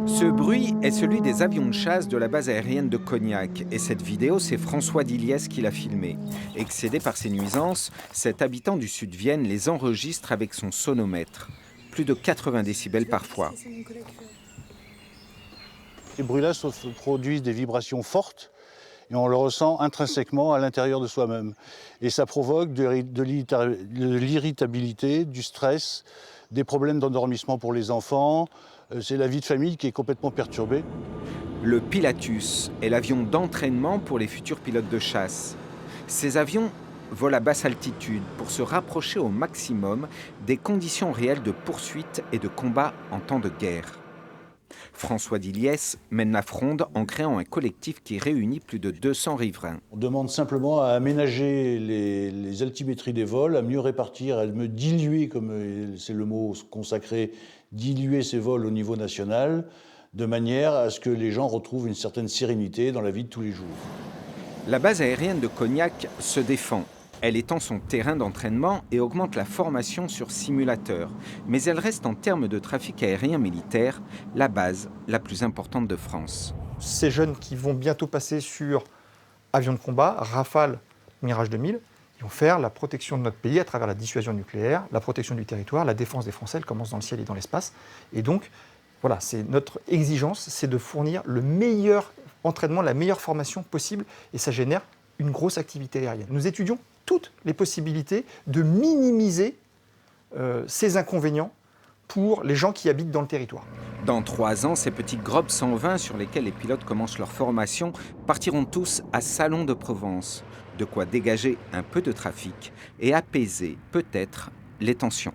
Ce bruit est celui des avions de chasse de la base aérienne de Cognac. Et cette vidéo, c'est François d'Iliès qui l'a filmée. Excédé par ces nuisances, cet habitant du sud Vienne les enregistre avec son sonomètre. Plus de 80 décibels parfois. Ces bruits-là produisent des vibrations fortes et on le ressent intrinsèquement à l'intérieur de soi-même. Et ça provoque de l'irritabilité, du stress, des problèmes d'endormissement pour les enfants. C'est la vie de famille qui est complètement perturbée. Le Pilatus est l'avion d'entraînement pour les futurs pilotes de chasse. Ces avions volent à basse altitude pour se rapprocher au maximum des conditions réelles de poursuite et de combat en temps de guerre. François d'Iliès mène la fronde en créant un collectif qui réunit plus de 200 riverains. On demande simplement à aménager les altimétries des vols, à mieux répartir, à mieux diluer, comme c'est le mot consacré, diluer ces vols au niveau national, de manière à ce que les gens retrouvent une certaine sérénité dans la vie de tous les jours. La base aérienne de Cognac se défend. Elle étend son terrain d'entraînement et augmente la formation sur simulateur. Mais elle reste en termes de trafic aérien militaire la base la plus importante de France. Ces jeunes qui vont bientôt passer sur avions de combat, Rafale, Mirage 2000, ils vont faire la protection de notre pays à travers la dissuasion nucléaire, la protection du territoire, la défense des Français, elle commence dans le ciel et dans l'espace. Et donc, voilà, c'est notre exigence, c'est de fournir le meilleur entraînement, la meilleure formation possible, et ça génère une grosse activité aérienne. Nous étudions toutes les possibilités de minimiser ces inconvénients pour les gens qui habitent dans le territoire. Dans 3 ans, ces petites grobes 120 sur lesquelles les pilotes commencent leur formation partiront tous à Salon de Provence. De quoi dégager un peu de trafic et apaiser peut-être les tensions.